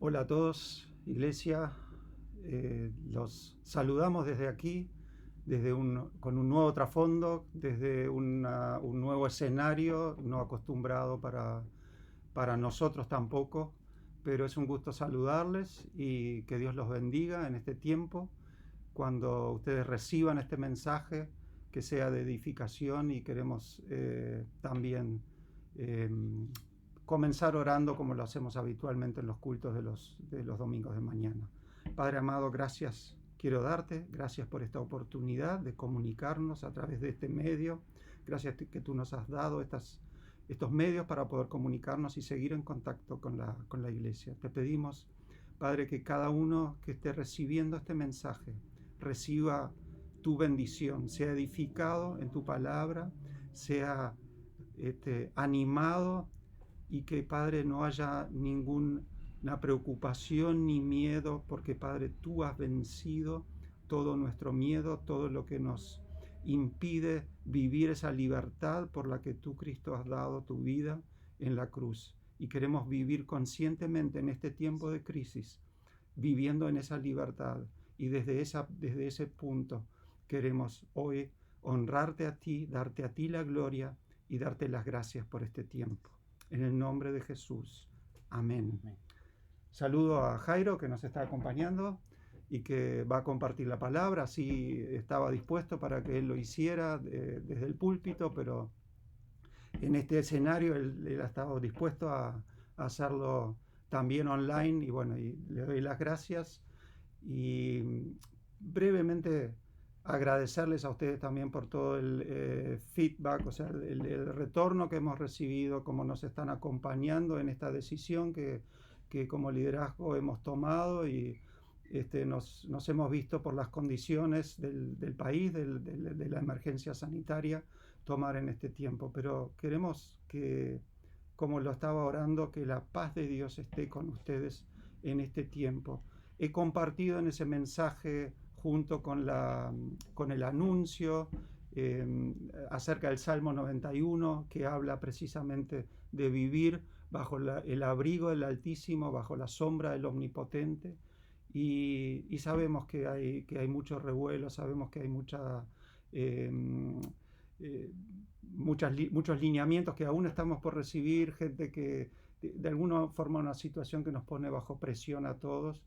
Hola a todos, iglesia. Los saludamos desde aquí, con un nuevo trasfondo, desde un nuevo escenario, no acostumbrado para nosotros tampoco, pero es un gusto saludarles y que Dios los bendiga en este tiempo, cuando ustedes reciban este mensaje, que sea de edificación, y queremos también eh, comenzar orando como lo hacemos habitualmente en los cultos de los domingos de mañana. Padre amado, gracias quiero darte, gracias por esta oportunidad de comunicarnos a través de este medio, gracias que tú nos has dado estos medios para poder comunicarnos y seguir en contacto con la iglesia. Te pedimos, Padre, que cada uno que esté recibiendo este mensaje reciba tu bendición, sea edificado en tu palabra, sea animado, y que, Padre, no haya ninguna preocupación ni miedo, porque, Padre, tú has vencido todo nuestro miedo, todo lo que nos impide vivir esa libertad por la que tú, Cristo, has dado tu vida en la cruz. Y queremos vivir conscientemente en este tiempo de crisis, viviendo en esa libertad. Y desde ese punto queremos hoy honrarte a ti, darte a ti la gloria y darte las gracias por este tiempo. En el nombre de Jesús. Amén. Amén. Saludo a Jairo, que nos está acompañando y que va a compartir la palabra. Sí, estaba dispuesto para que él lo hiciera desde el púlpito, pero en este escenario él ha estado dispuesto a hacerlo también online. Y bueno, y le doy las gracias y brevemente agradecerles a ustedes también por todo el feedback, o sea, el retorno que hemos recibido, cómo nos están acompañando en esta decisión que como liderazgo hemos tomado, y nos hemos visto por las condiciones del país, de la emergencia sanitaria, tomar en este tiempo. Pero queremos que, como lo estaba orando, que la paz de Dios esté con ustedes en este tiempo. He compartido en ese mensaje, junto con el anuncio acerca del Salmo 91, que habla precisamente de vivir bajo el abrigo del Altísimo, bajo la sombra del Omnipotente. Y sabemos que hay mucho revuelo, sabemos que hay eh, muchos lineamientos que aún estamos por recibir, gente que de alguna forma, una situación que nos pone bajo presión a todos.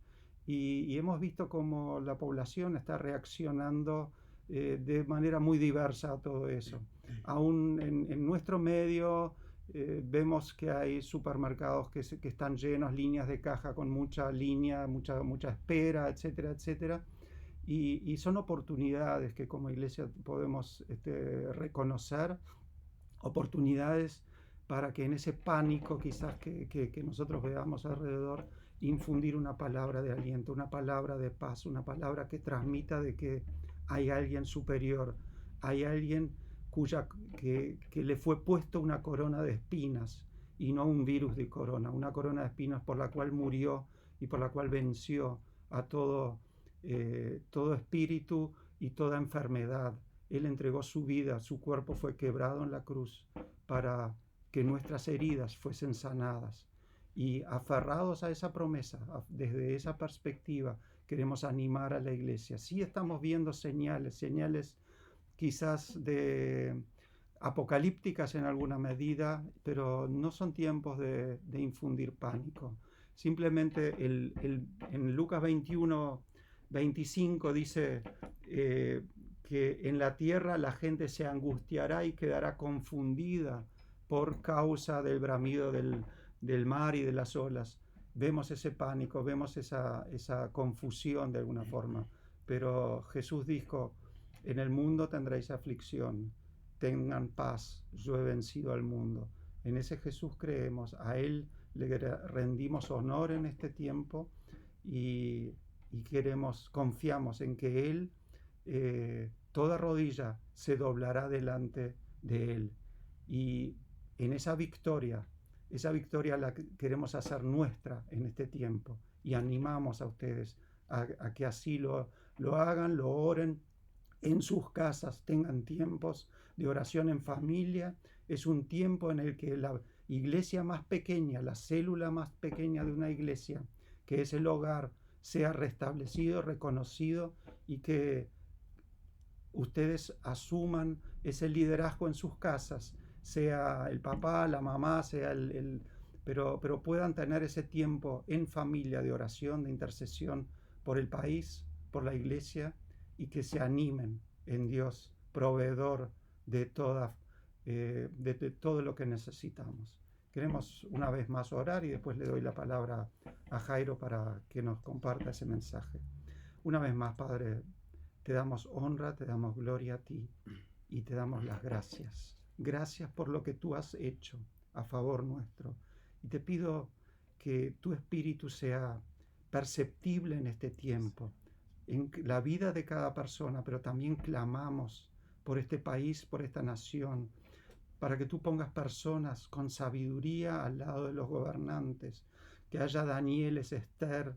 Y hemos visto cómo la población está reaccionando de manera muy diversa a todo eso. Aún en nuestro medio vemos que hay supermercados que están llenos, líneas de caja con mucha línea, mucha espera, etcétera, etcétera. Y son oportunidades que como iglesia podemos reconocer, oportunidades para que en ese pánico quizás que nosotros veamos alrededor, infundir una palabra de aliento, una palabra de paz, una palabra que transmita de que hay alguien superior, hay alguien que le fue puesto una corona de espinas y no un virus de corona, una corona de espinas por la cual murió y por la cual venció a todo espíritu y toda enfermedad. Él entregó su vida, su cuerpo fue quebrado en la cruz para que nuestras heridas fuesen sanadas. Y aferrados a esa promesa, desde esa perspectiva, queremos animar a la iglesia. Sí estamos viendo señales quizás apocalípticas en alguna medida, pero no son tiempos de infundir pánico. Simplemente en Lucas 21:25 dice que en la tierra la gente se angustiará y quedará confundida por causa del bramido del mar y de las olas. Vemos ese pánico, vemos esa confusión de alguna forma, pero Jesús dijo: en el mundo tendréis aflicción, tengan paz, yo he vencido al mundo. En ese Jesús creemos, a Él le rendimos honor en este tiempo, y confiamos en que Él, toda rodilla se doblará delante de Él. Y en esa victoria la queremos hacer nuestra en este tiempo. Y animamos a ustedes a que así lo hagan, lo oren en sus casas, tengan tiempos de oración en familia. Es un tiempo en el que la iglesia más pequeña, la célula más pequeña de una iglesia, que ese hogar sea restablecido, reconocido y que ustedes asuman ese liderazgo en sus casas, sea el papá, la mamá, sea pero puedan tener ese tiempo en familia de oración, de intercesión por el país, por la iglesia, y que se animen en Dios, proveedor de de todo lo que necesitamos. Queremos una vez más orar y después le doy la palabra a Jairo para que nos comparta ese mensaje. Una vez más, Padre, te damos honra, te damos gloria a ti y te damos las gracias. Gracias por lo que tú has hecho a favor nuestro. Y te pido que tu espíritu sea perceptible en este tiempo, en la vida de cada persona, pero también clamamos por este país, por esta nación, para que tú pongas personas con sabiduría al lado de los gobernantes, que haya Danieles, Esther,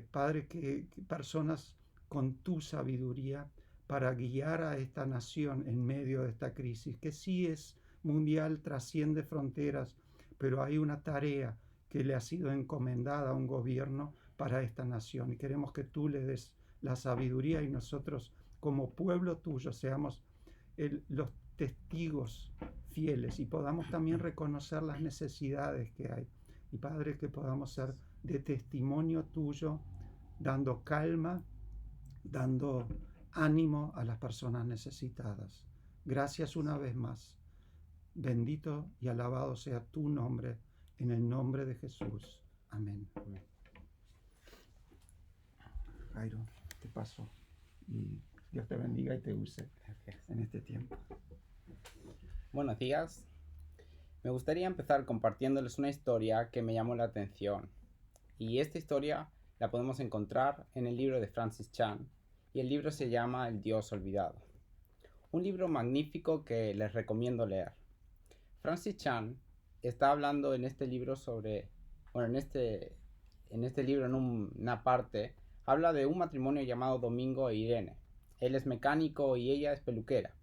Padre, que personas con tu sabiduría para guiar a esta nación en medio de esta crisis, que sí es mundial, trasciende fronteras, pero hay una tarea que le ha sido encomendada a un gobierno para esta nación y queremos que tú le des la sabiduría y nosotros como pueblo tuyo seamos los testigos fieles y podamos también reconocer las necesidades que hay. Y Padre, que podamos ser de testimonio tuyo, dando calma, dando ánimo a las personas necesitadas. Gracias una vez más. Bendito y alabado sea tu nombre, en el nombre de Jesús. Amén. Jairo, te paso y Dios te bendiga y te use en este tiempo. Buenos días. Me gustaría empezar compartiéndoles una historia que me llamó la atención. Y esta historia la podemos encontrar en el libro de Francis Chan. Y el libro se llama El Dios Olvidado. Un libro magnífico que les recomiendo leer. Francis Chan está hablando en este libro sobre... Bueno, en este libro, en una parte, habla de un matrimonio llamado Domingo e Irene. Él es mecánico y ella es peluquera.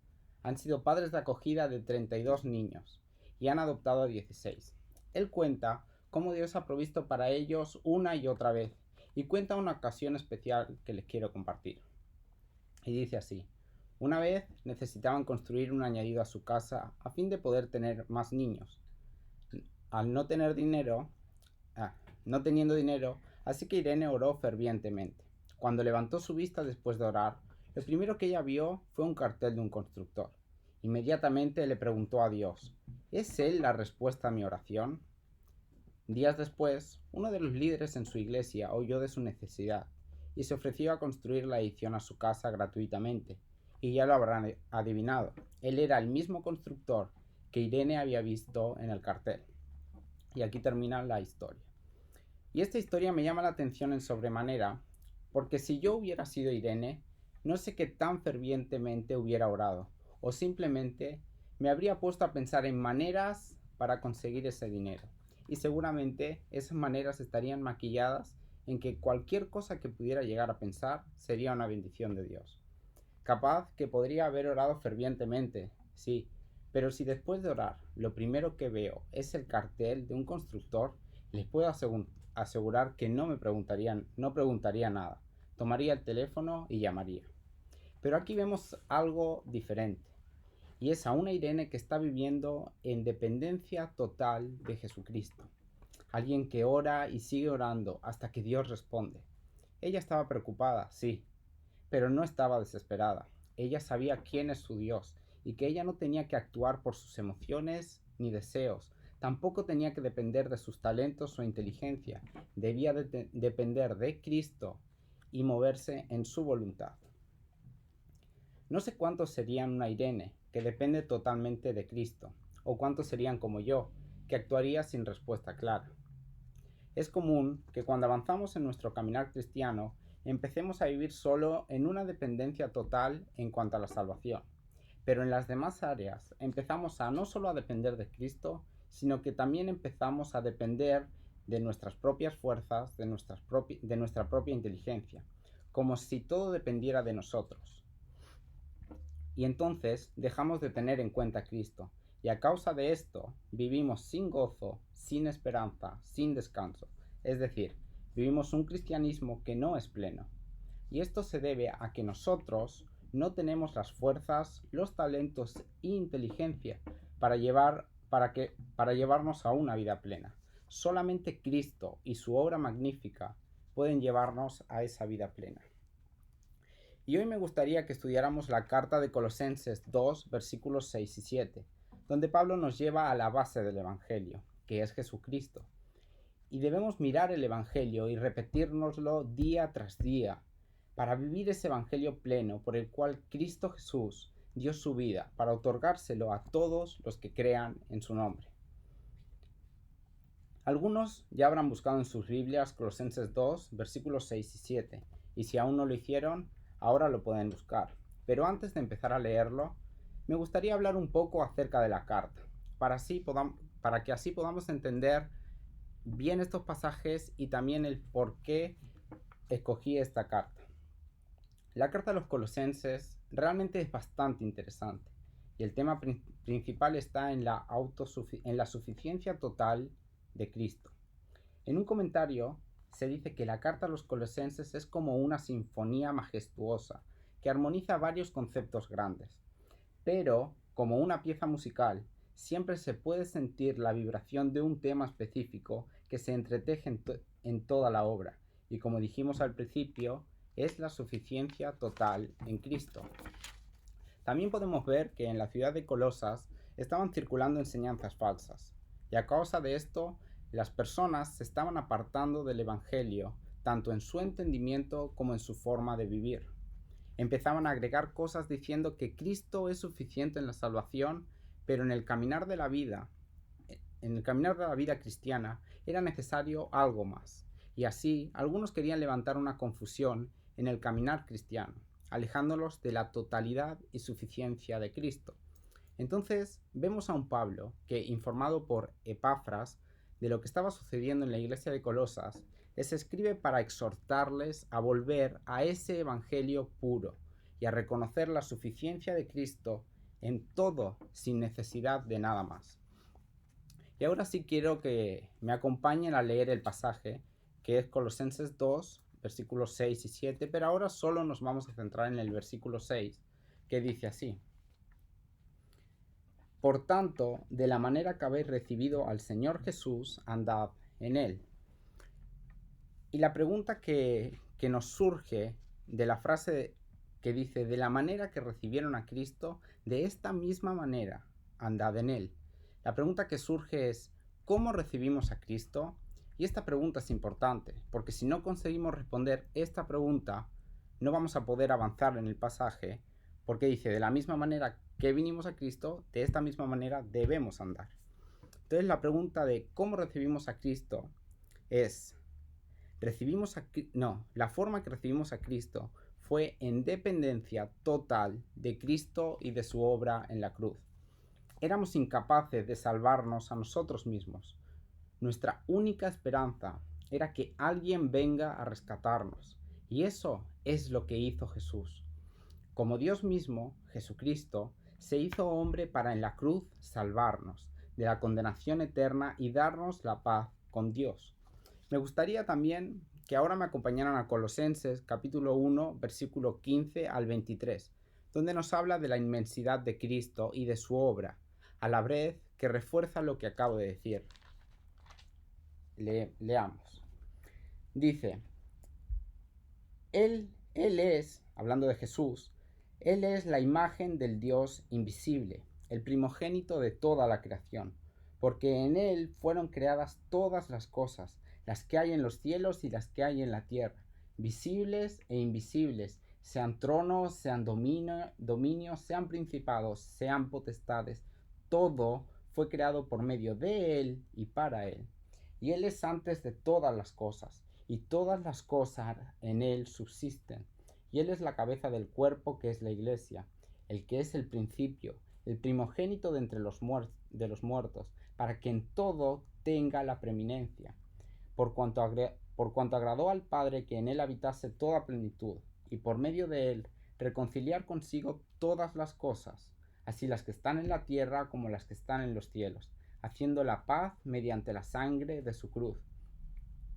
Han sido padres de acogida de 32 niños y han adoptado a 16. Él cuenta cómo Dios ha provisto para ellos una y otra vez y cuenta una ocasión especial que les quiero compartir. Y dice así: una vez necesitaban construir un añadido a su casa a fin de poder tener más niños. Al no teniendo dinero, así que Irene oró fervientemente. Cuando levantó su vista después de orar, lo primero que ella vio fue un cartel de un constructor. Inmediatamente le preguntó a Dios: ¿es él la respuesta a mi oración? Días después, uno de los líderes en su iglesia oyó de su necesidad y se ofreció a construir la adición a su casa gratuitamente. Y ya lo habrán adivinado, él era el mismo constructor que Irene había visto en el cartel. Y aquí termina la historia. Y esta historia me llama la atención en sobremanera, porque si yo hubiera sido Irene, no sé qué tan fervientemente hubiera orado, o simplemente me habría puesto a pensar en maneras para conseguir ese dinero. Y seguramente esas maneras estarían maquilladas en que cualquier cosa que pudiera llegar a pensar sería una bendición de Dios. Capaz que podría haber orado fervientemente, sí, pero si después de orar lo primero que veo es el cartel de un constructor, les puedo asegurar que no preguntaría nada. Tomaría el teléfono y llamaría. Pero aquí vemos algo diferente. Y es a una Irene que está viviendo en dependencia total de Jesucristo. Alguien que ora y sigue orando hasta que Dios responde. Ella estaba preocupada, sí, pero no estaba desesperada. Ella sabía quién es su Dios y que ella no tenía que actuar por sus emociones ni deseos. Tampoco tenía que depender de sus talentos o inteligencia. Debía depender de Cristo y moverse en su voluntad. No sé cuántos serían una Irene, que depende totalmente de Cristo, o cuántos serían como yo, que actuaría sin respuesta clara. Es común que cuando avanzamos en nuestro caminar cristiano, empecemos a vivir solo en una dependencia total en cuanto a la salvación. Pero en las demás áreas empezamos a no solo a depender de Cristo, sino que también empezamos a depender de nuestras propias fuerzas, de nuestra propia inteligencia, como si todo dependiera de nosotros. Y entonces dejamos de tener en cuenta a Cristo, y a causa de esto vivimos sin gozo, sin esperanza, sin descanso. Es decir, vivimos un cristianismo que no es pleno. Y esto se debe a que nosotros no tenemos las fuerzas, los talentos e inteligencia para llevarnos a una vida plena. Solamente Cristo y su obra magnífica pueden llevarnos a esa vida plena. Y hoy me gustaría que estudiáramos la carta de Colosenses 2, versículos 6 y 7, donde Pablo nos lleva a la base del Evangelio, que es Jesucristo. Y debemos mirar el Evangelio y repetírnoslo día tras día, para vivir ese Evangelio pleno por el cual Cristo Jesús dio su vida, para otorgárselo a todos los que crean en su nombre. Algunos ya habrán buscado en sus Biblias Colosenses 2, versículos 6 y 7, y si aún no lo hicieron, ahora lo pueden buscar. Pero antes de empezar a leerlo, me gustaría hablar un poco acerca de la carta, para que así podamos entender bien estos pasajes y también el por qué escogí esta carta. La carta de los Colosenses realmente es bastante interesante y el tema principal está en la suficiencia total de Cristo. En un comentario se dice que la carta a los Colosenses es como una sinfonía majestuosa que armoniza varios conceptos grandes, pero como una pieza musical siempre se puede sentir la vibración de un tema específico que se entreteje en toda la obra, y como dijimos al principio, es la suficiencia total en Cristo. También podemos ver que en la ciudad de Colosas estaban circulando enseñanzas falsas, y a causa de esto, las personas se estaban apartando del Evangelio, tanto en su entendimiento como en su forma de vivir. Empezaban a agregar cosas diciendo que Cristo es suficiente en la salvación, pero en el caminar de la vida cristiana era necesario algo más. Y así, algunos querían levantar una confusión en el caminar cristiano, alejándolos de la totalidad y suficiencia de Cristo. Entonces, vemos a un Pablo que, informado por Epafras de lo que estaba sucediendo en la iglesia de Colosas, les escribe para exhortarles a volver a ese evangelio puro y a reconocer la suficiencia de Cristo en todo sin necesidad de nada más. Y ahora sí quiero que me acompañen a leer el pasaje, que es Colosenses 2, versículos 6 y 7, pero ahora solo nos vamos a centrar en el versículo 6, que dice así: Por tanto, de la manera que habéis recibido al Señor Jesús, andad en él. Y la pregunta que nos surge de la frase que dice, de la manera que recibieron a Cristo, de esta misma manera, andad en él. La pregunta que surge es, ¿cómo recibimos a Cristo? Y esta pregunta es importante, porque si no conseguimos responder esta pregunta, no vamos a poder avanzar en el pasaje, porque dice, de la misma manera que vinimos a Cristo, de esta misma manera debemos andar. Entonces la pregunta de cómo recibimos a Cristo es, la forma que recibimos a Cristo fue en dependencia total de Cristo y de su obra en la cruz. Éramos incapaces de salvarnos a nosotros mismos. Nuestra única esperanza era que alguien venga a rescatarnos, y eso es lo que hizo Jesús. Como Dios mismo, Jesucristo, se hizo hombre para en la cruz salvarnos de la condenación eterna y darnos la paz con Dios. Me gustaría también que ahora me acompañaran a Colosenses capítulo 1, versículo 15 al 23, donde nos habla de la inmensidad de Cristo y de su obra, a la vez que refuerza lo que acabo de decir. Leamos. Dice, Él es, hablando de Jesús, Él es la imagen del Dios invisible, el primogénito de toda la creación, porque en Él fueron creadas todas las cosas, las que hay en los cielos y las que hay en la tierra, visibles e invisibles, sean tronos, sean dominios, sean principados, sean potestades, todo fue creado por medio de Él y para Él. Y Él es antes de todas las cosas, y todas las cosas en Él subsisten. Y Él es la cabeza del cuerpo que es la iglesia, el que es el principio, el primogénito de entre los muertos, para que en todo tenga la preeminencia. Por cuanto agradó al Padre que en Él habitase toda plenitud, y por medio de Él reconciliar consigo todas las cosas, así las que están en la tierra como las que están en los cielos, haciendo la paz mediante la sangre de su cruz.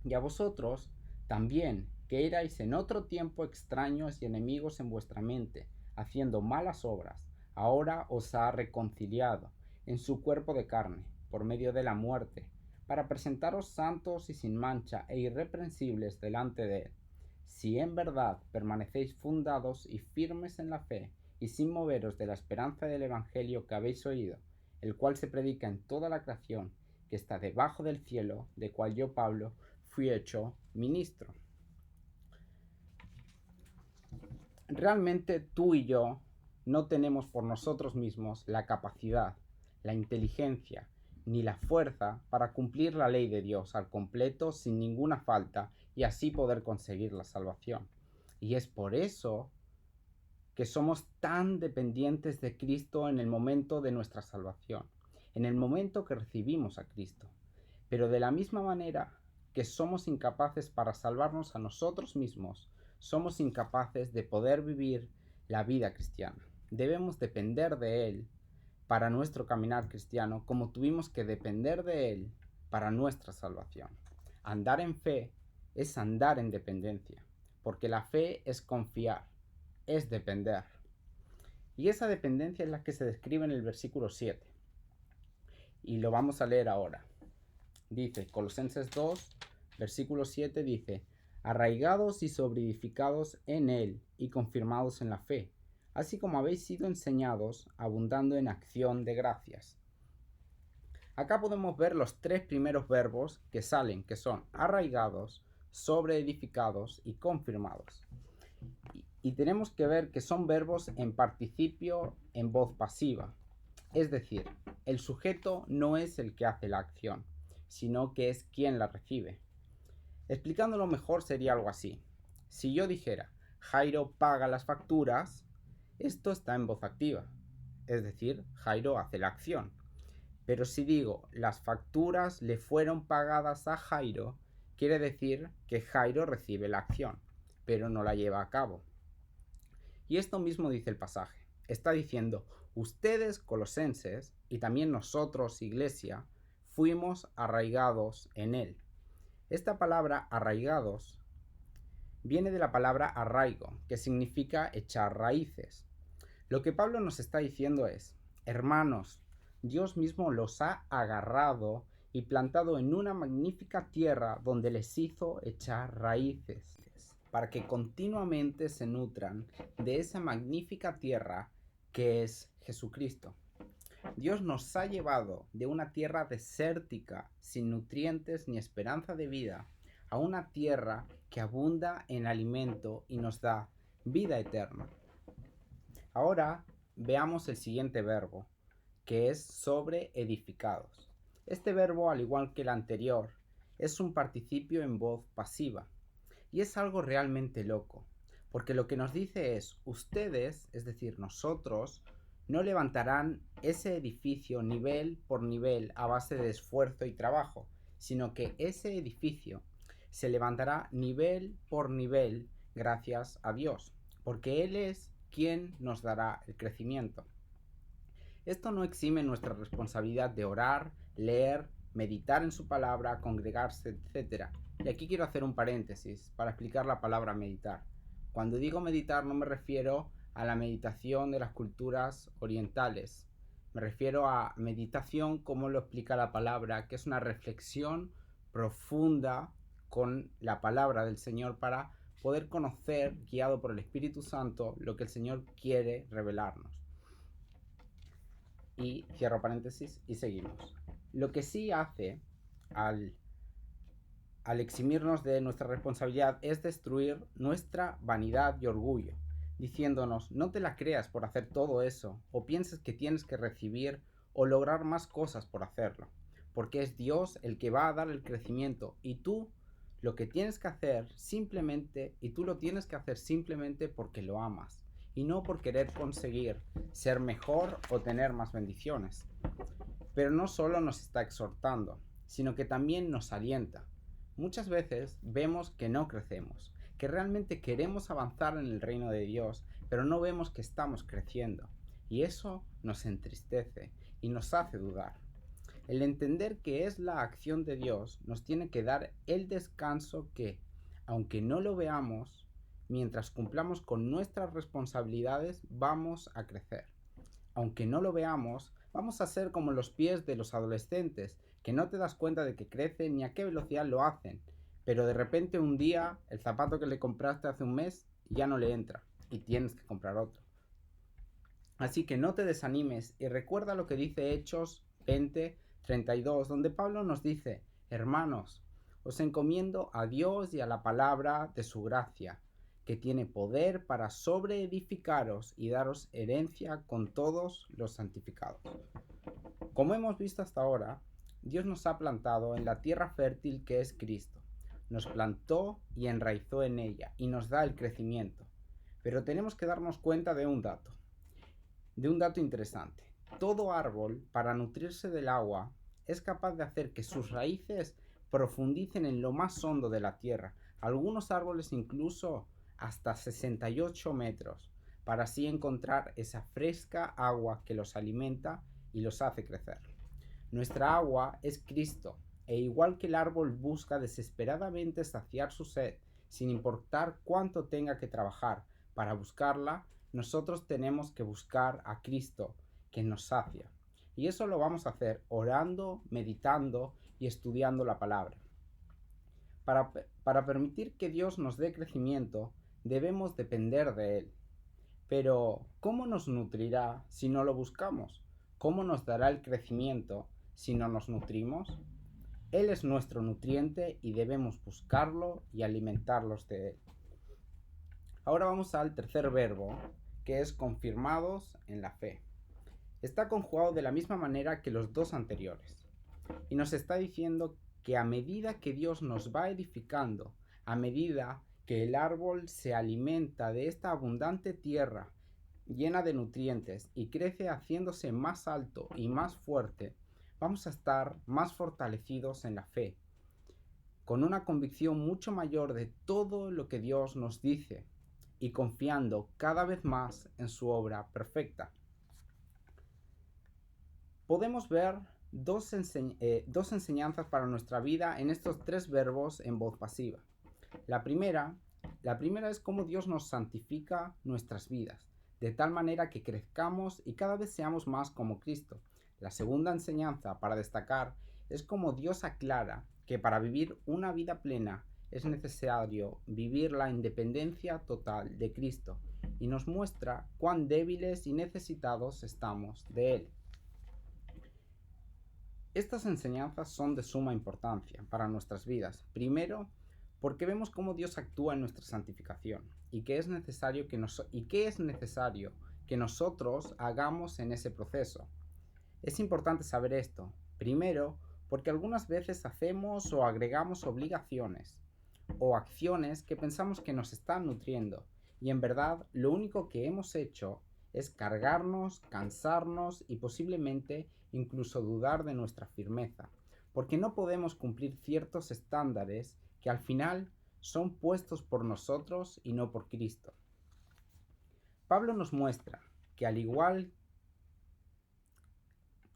Y a vosotros, También que erais en otro tiempo extraños y enemigos en vuestra mente, haciendo malas obras, ahora os ha reconciliado en su cuerpo de carne, por medio de la muerte, para presentaros santos y sin mancha e irreprensibles delante de él. Si en verdad permanecéis fundados y firmes en la fe, y sin moveros de la esperanza del Evangelio que habéis oído, el cual se predica en toda la creación, que está debajo del cielo, de cual yo, Pablo, fui hecho ministro. Realmente tú y yo no tenemos por nosotros mismos la capacidad, la inteligencia, ni la fuerza para cumplir la ley de Dios al completo sin ninguna falta y así poder conseguir la salvación. Y es por eso que somos tan dependientes de Cristo en el momento de nuestra salvación, en el momento que recibimos a Cristo. Pero de la misma manera que somos incapaces para salvarnos a nosotros mismos, somos incapaces de poder vivir la vida cristiana. Debemos depender de Él para nuestro caminar cristiano, como tuvimos que depender de Él para nuestra salvación. Andar en fe es andar en dependencia, porque la fe es confiar, es depender. Y esa dependencia es la que se describe en el versículo 7. Y lo vamos a leer ahora. Dice, Colosenses 2, versículo 7 dice, arraigados y sobreedificados en él y confirmados en la fe, así como habéis sido enseñados, abundando en acción de gracias. Acá podemos ver los tres primeros verbos que salen, que son arraigados, sobreedificados y confirmados. Y tenemos que ver que son verbos en participio en voz pasiva. Es decir, el sujeto no es el que hace la acción, sino que es quien la recibe. Explicándolo mejor sería algo así. Si yo dijera, Jairo paga las facturas, esto está en voz activa. Es decir, Jairo hace la acción. Pero si digo, las facturas le fueron pagadas a Jairo, quiere decir que Jairo recibe la acción, pero no la lleva a cabo. Y esto mismo dice el pasaje. Está diciendo, ustedes colosenses, y también nosotros, iglesia, fuimos arraigados en él. Esta palabra arraigados viene de la palabra arraigo, que significa echar raíces. Lo que Pablo nos está diciendo es, hermanos, Dios mismo los ha agarrado y plantado en una magnífica tierra donde les hizo echar raíces, para que continuamente se nutran de esa magnífica tierra que es Jesucristo. Dios nos ha llevado de una tierra desértica, sin nutrientes ni esperanza de vida, a una tierra que abunda en alimento y nos da vida eterna. Ahora veamos el siguiente verbo, que es sobreedificados. Este verbo, al igual que el anterior, es un participio en voz pasiva. Y es algo realmente loco, porque lo que nos dice es, ustedes, es decir, nosotros, no levantarán ese edificio nivel por nivel a base de esfuerzo y trabajo, sino que ese edificio se levantará nivel por nivel gracias a Dios, porque Él es quien nos dará el crecimiento. Esto no exime nuestra responsabilidad de orar, leer, meditar en su palabra, congregarse, etc. Y aquí quiero hacer un paréntesis para explicar la palabra meditar. Cuando digo meditar no me refiero a la meditación de las culturas orientales. Me refiero a meditación como lo explica la palabra, que es una reflexión profunda con la palabra del Señor para poder conocer, guiado por el Espíritu Santo, lo que el Señor quiere revelarnos. Y cierro paréntesis y seguimos. Lo que sí hace al eximirnos de nuestra responsabilidad es destruir nuestra vanidad y orgullo, diciéndonos, no te la creas por hacer todo eso, o pienses que tienes que recibir o lograr más cosas por hacerlo, porque es Dios el que va a dar el crecimiento, y tú lo que tienes que hacer simplemente, y tú lo tienes que hacer simplemente porque lo amas, y no por querer conseguir ser mejor o tener más bendiciones. Pero no solo nos está exhortando, sino que también nos alienta. Muchas veces vemos que no crecemos, que realmente queremos avanzar en el reino de Dios, pero no vemos que estamos creciendo. Y eso nos entristece y nos hace dudar. El entender que es la acción de Dios nos tiene que dar el descanso que, Aunque no lo veamos, mientras cumplamos con nuestras responsabilidades, vamos a crecer. Aunque no lo veamos, vamos a ser como los pies de los adolescentes, que no te das cuenta de que crecen ni a qué velocidad lo hacen, pero de repente un día el zapato que le compraste hace un mes ya no le entra y tienes que comprar otro. Así que no te desanimes y recuerda lo que dice Hechos 20:32, donde Pablo nos dice: hermanos, os encomiendo a Dios y a la palabra de su gracia, que tiene poder para sobreedificaros y daros herencia con todos los santificados. Como hemos visto hasta ahora, Dios nos ha plantado en la tierra fértil que es Cristo. Nos plantó y enraizó en ella y nos da el crecimiento. Pero tenemos que darnos cuenta de un dato interesante. Todo árbol, para nutrirse del agua, es capaz de hacer que sus raíces profundicen en lo más hondo de la tierra. Algunos árboles incluso hasta 68 metros, para así encontrar esa fresca agua que los alimenta y los hace crecer. Nuestra agua es Cristo, e igual que el árbol busca desesperadamente saciar su sed, sin importar cuánto tenga que trabajar para buscarla, nosotros tenemos que buscar a Cristo, que nos sacia. Y eso lo vamos a hacer orando, meditando y estudiando la palabra. Para permitir que Dios nos dé crecimiento, debemos depender de Él. Pero, ¿cómo nos nutrirá si no lo buscamos? ¿Cómo nos dará el crecimiento si no nos nutrimos? Él es nuestro nutriente y debemos buscarlo y alimentarlos de Él. Ahora vamos al tercer verbo, que es confirmados en la fe. Está conjugado de la misma manera que los dos anteriores. Y nos está diciendo que a medida que Dios nos va edificando, a medida que el árbol se alimenta de esta abundante tierra llena de nutrientes y crece haciéndose más alto y más fuerte, vamos a estar más fortalecidos en la fe, con una convicción mucho mayor de todo lo que Dios nos dice y confiando cada vez más en su obra perfecta. Podemos ver dos enseñanzas para nuestra vida en estos tres verbos en voz pasiva. La primera es cómo Dios nos santifica nuestras vidas, de tal manera que crezcamos y cada vez seamos más como Cristo. La segunda enseñanza para destacar es cómo Dios aclara que para vivir una vida plena es necesario vivir la independencia total de Cristo y nos muestra cuán débiles y necesitados estamos de Él. Estas enseñanzas son de suma importancia para nuestras vidas. Primero, porque vemos cómo Dios actúa en nuestra santificación y qué es necesario que nosotros hagamos en ese proceso. Es importante saber esto. Primero, porque algunas veces hacemos o agregamos obligaciones o acciones que pensamos que nos están nutriendo y en verdad lo único que hemos hecho es cargarnos, cansarnos y posiblemente incluso dudar de nuestra firmeza, porque no podemos cumplir ciertos estándares que al final son puestos por nosotros y no por Cristo. Pablo nos muestra que al igual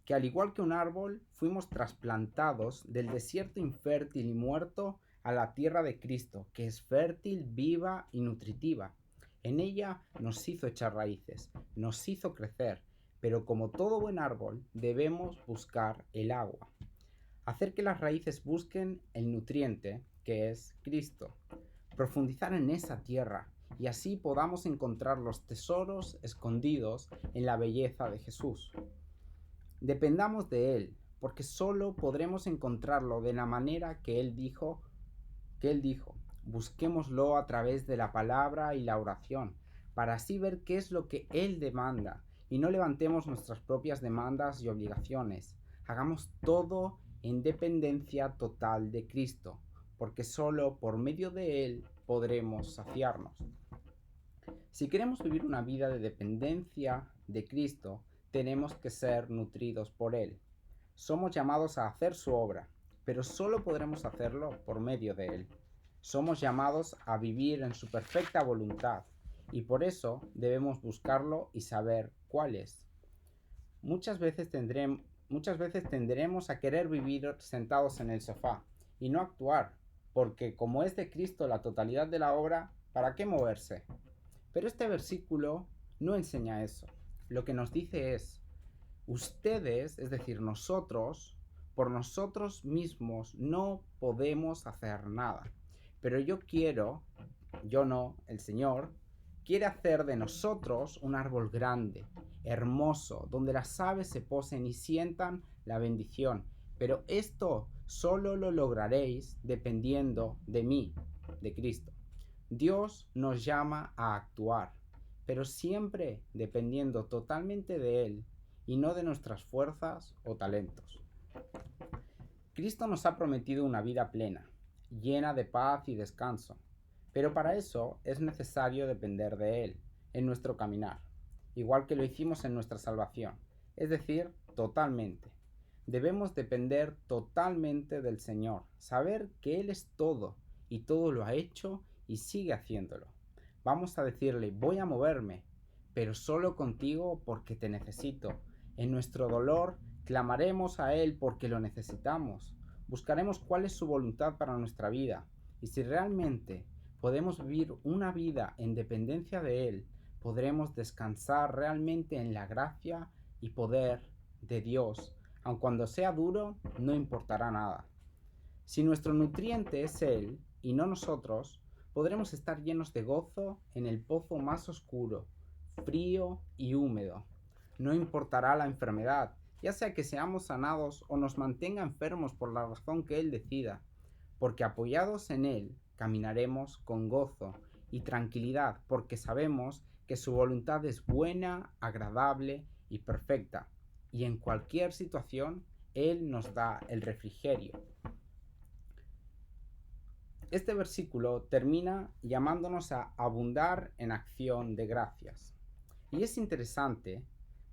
que un árbol, fuimos trasplantados del desierto infértil y muerto a la tierra de Cristo, que es fértil, viva y nutritiva. En ella nos hizo echar raíces, nos hizo crecer, pero como todo buen árbol, debemos buscar el agua. Hacer que las raíces busquen el nutriente, que es Cristo. Profundizar en esa tierra y así podamos encontrar los tesoros escondidos en la belleza de Jesús. Dependamos de Él, porque solo podremos encontrarlo de la manera que Él dijo. Busquémoslo a través de la palabra y la oración, para así ver qué es lo que Él demanda, y no levantemos nuestras propias demandas y obligaciones. Hagamos todo en dependencia total de Cristo, porque solo por medio de Él podremos saciarnos. Si queremos vivir una vida de dependencia de Cristo, tenemos que ser nutridos por Él. Somos llamados a hacer su obra, pero solo podremos hacerlo por medio de Él. Somos llamados a vivir en su perfecta voluntad, y por eso debemos buscarlo y saber cuál es. Muchas veces tendremos a querer vivir sentados en el sofá y no actuar, porque como es de Cristo la totalidad de la obra, ¿para qué moverse? Pero este versículo no enseña eso. Lo que nos dice es, ustedes, es decir, nosotros, por nosotros mismos no podemos hacer nada. Pero yo no, el Señor, quiere hacer de nosotros un árbol grande, hermoso, donde las aves se posen y sientan la bendición. Pero esto solo lo lograréis dependiendo de mí, de Cristo. Dios nos llama a actuar, pero siempre dependiendo totalmente de Él y no de nuestras fuerzas o talentos. Cristo nos ha prometido una vida plena, llena de paz y descanso, pero para eso es necesario depender de Él en nuestro caminar, igual que lo hicimos en nuestra salvación, es decir, totalmente. Debemos depender totalmente del Señor, saber que Él es todo y todo lo ha hecho y sigue haciéndolo. Vamos a decirle, voy a moverme, pero solo contigo porque te necesito. En nuestro dolor clamaremos a Él porque lo necesitamos. Buscaremos cuál es su voluntad para nuestra vida. Y si realmente podemos vivir una vida en dependencia de Él, podremos descansar realmente en la gracia y poder de Dios. Aun cuando sea duro, no importará nada. Si nuestro nutriente es Él y no nosotros, podremos estar llenos de gozo en el pozo más oscuro, frío y húmedo. No importará la enfermedad, ya sea que seamos sanados o nos mantenga enfermos por la razón que Él decida, porque apoyados en Él caminaremos con gozo y tranquilidad, porque sabemos que su voluntad es buena, agradable y perfecta, y en cualquier situación Él nos da el refrigerio. Este versículo termina llamándonos a abundar en acción de gracias. Y es interesante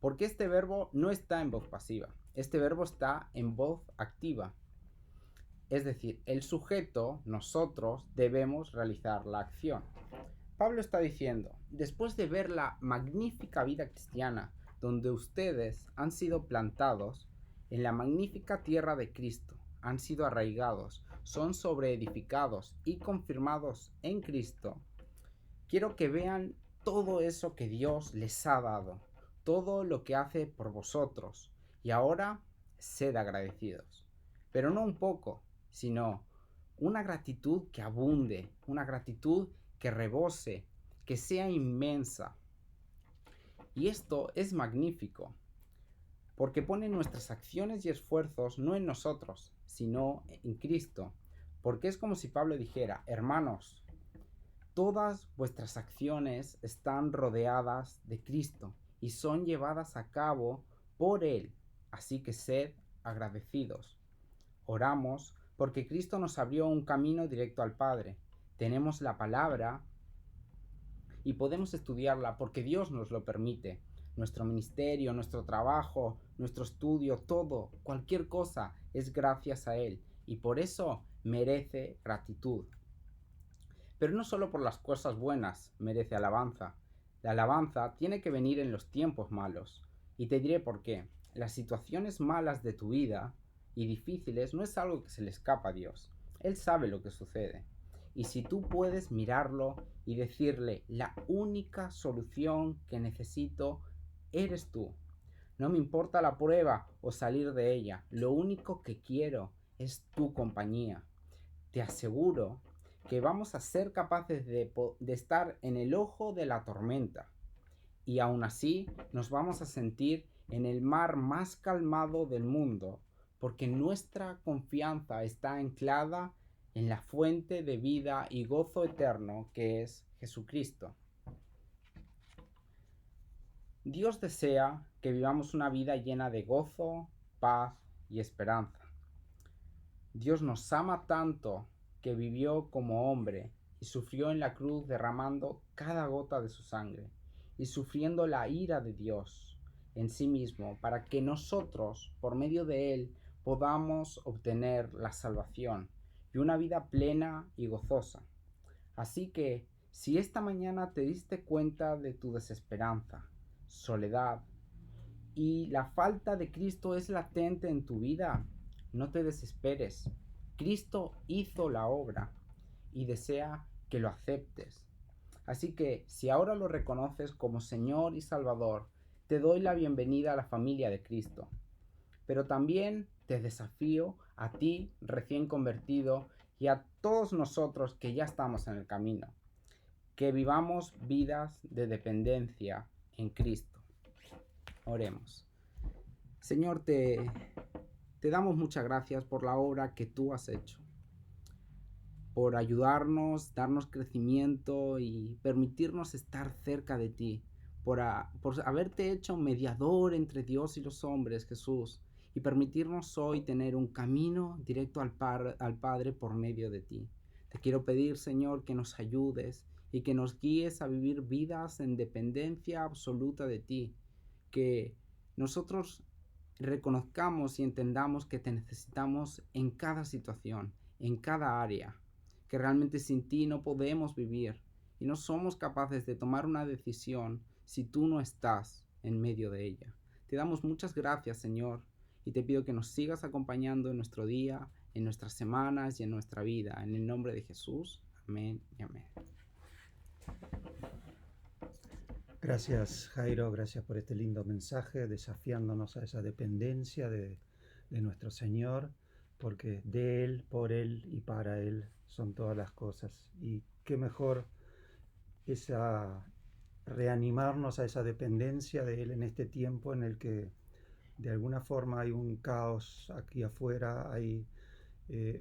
porque este verbo no está en voz pasiva, este verbo está en voz activa. Es decir, el sujeto, nosotros, debemos realizar la acción. Pablo está diciendo, después de ver la magnífica vida cristiana, donde ustedes han sido plantados en la magnífica tierra de Cristo, han sido arraigados, son sobreedificados y confirmados en Cristo, quiero que vean todo eso que Dios les ha dado, todo lo que hace por vosotros, y ahora sed agradecidos. Pero no un poco, sino una gratitud que abunde, una gratitud que rebose, que sea inmensa. Y esto es magnífico, porque pone nuestras acciones y esfuerzos no en nosotros, sino en Cristo. Porque es como si Pablo dijera, hermanos, todas vuestras acciones están rodeadas de Cristo y son llevadas a cabo por Él, así que sed agradecidos. Oramos porque Cristo nos abrió un camino directo al Padre. Tenemos la palabra y podemos estudiarla porque Dios nos lo permite. Nuestro ministerio, nuestro trabajo, nuestro estudio, todo, cualquier cosa es gracias a Él y por eso merece gratitud. Pero no solo por las cosas buenas merece alabanza. La alabanza tiene que venir en los tiempos malos. Y te diré por qué. Las situaciones malas de tu vida y difíciles no es algo que se le escapa a Dios. Él sabe lo que sucede. Y si tú puedes mirarlo y decirle, la única solución que necesito eres tú. No me importa la prueba o salir de ella. Lo único que quiero es tu compañía. Te aseguro que vamos a ser capaces de estar en el ojo de la tormenta. Y aún así nos vamos a sentir en el mar más calmado del mundo, porque nuestra confianza está anclada en la fuente de vida y gozo eterno que es Jesucristo. Dios desea que vivamos una vida llena de gozo, paz y esperanza. Dios nos ama tanto que vivió como hombre y sufrió en la cruz derramando cada gota de su sangre y sufriendo la ira de Dios en sí mismo para que nosotros, por medio de Él, podamos obtener la salvación y una vida plena y gozosa. Así que, si esta mañana te diste cuenta de tu desesperanza, soledad y la falta de Cristo es latente en tu vida, no te desesperes. Cristo hizo la obra y desea que lo aceptes. Así que si ahora lo reconoces como Señor y Salvador, te doy la bienvenida a la familia de Cristo. Pero también te desafío a ti, recién convertido, y a todos nosotros que ya estamos en el camino, que vivamos vidas de dependencia en Cristo. Oremos. Señor, te damos muchas gracias por la obra que tú has hecho, por ayudarnos, darnos crecimiento y permitirnos estar cerca de ti, por haberte hecho mediador entre Dios y los hombres, Jesús, y permitirnos hoy tener un camino directo al Padre por medio de ti. Te quiero pedir, Señor, que nos ayudes y que nos guíes a vivir vidas en dependencia absoluta de ti, que nosotros reconozcamos y entendamos que te necesitamos en cada situación, en cada área, que realmente sin ti no podemos vivir y no somos capaces de tomar una decisión si tú no estás en medio de ella. Te damos muchas gracias, Señor, y te pido que nos sigas acompañando en nuestro día, en nuestras semanas y en nuestra vida. En el nombre de Jesús, amén y amén. Gracias, Jairo, gracias por este lindo mensaje, desafiándonos a esa dependencia de nuestro Señor, porque de Él, por Él y para Él son todas las cosas. Y qué mejor reanimarnos a esa dependencia de Él en este tiempo en el que de alguna forma hay un caos aquí afuera, hay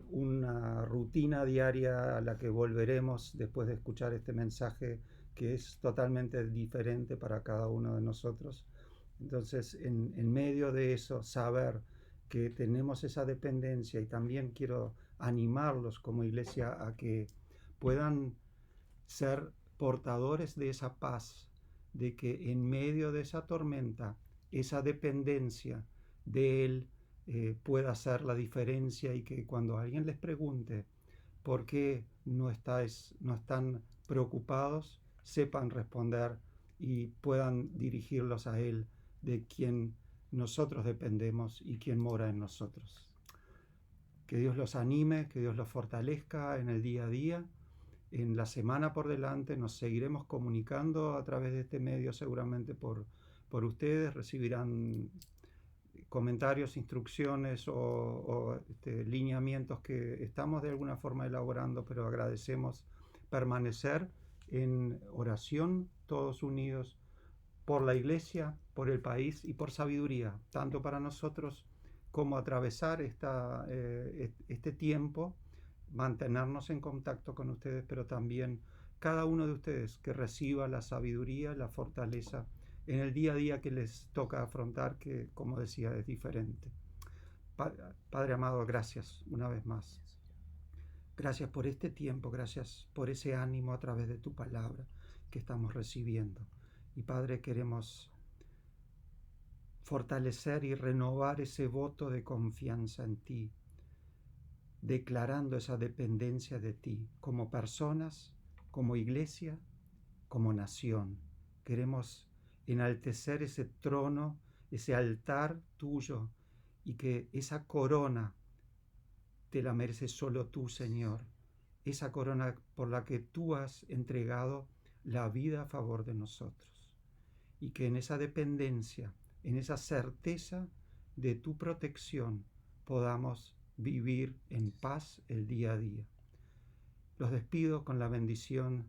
una rutina diaria a la que volveremos después de escuchar este mensaje que es totalmente diferente para cada uno de nosotros. Entonces, en medio de eso, saber que tenemos esa dependencia, y también quiero animarlos como iglesia a que puedan ser portadores de esa paz, de que en medio de esa tormenta, esa dependencia de Él pueda hacer la diferencia, y que cuando alguien les pregunte por qué no están preocupados, sepan responder y puedan dirigirlos a Él, de quien nosotros dependemos y quien mora en nosotros. Que Dios los anime, que Dios los fortalezca en el día a día. En la semana por delante nos seguiremos comunicando a través de este medio, seguramente por ustedes. Recibirán comentarios, instrucciones o lineamientos que estamos de alguna forma elaborando, pero agradecemos permanecer en oración, todos unidos por la iglesia, por el país y por sabiduría, tanto para nosotros como atravesar este tiempo, mantenernos en contacto con ustedes, pero también cada uno de ustedes que reciba la sabiduría, la fortaleza en el día a día que les toca afrontar, que, como decía, es diferente. Padre amado, gracias una vez más. Gracias por este tiempo, gracias por ese ánimo a través de tu palabra que estamos recibiendo. Y Padre, queremos fortalecer y renovar ese voto de confianza en ti, declarando esa dependencia de ti como personas, como iglesia, como nación. Queremos enaltecer ese trono, ese altar tuyo, y que esa corona te la mereces solo tú, Señor. Esa corona por la que tú has entregado la vida a favor de nosotros. Y que en esa dependencia, en esa certeza de tu protección, podamos vivir en paz el día a día. Los despido con la bendición.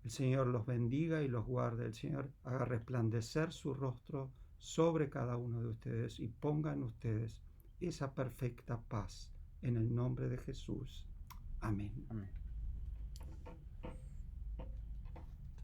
El Señor los bendiga y los guarde. El Señor haga resplandecer su rostro sobre cada uno de ustedes y ponga en ustedes esa perfecta paz. En el nombre de Jesús. Amén. Amén.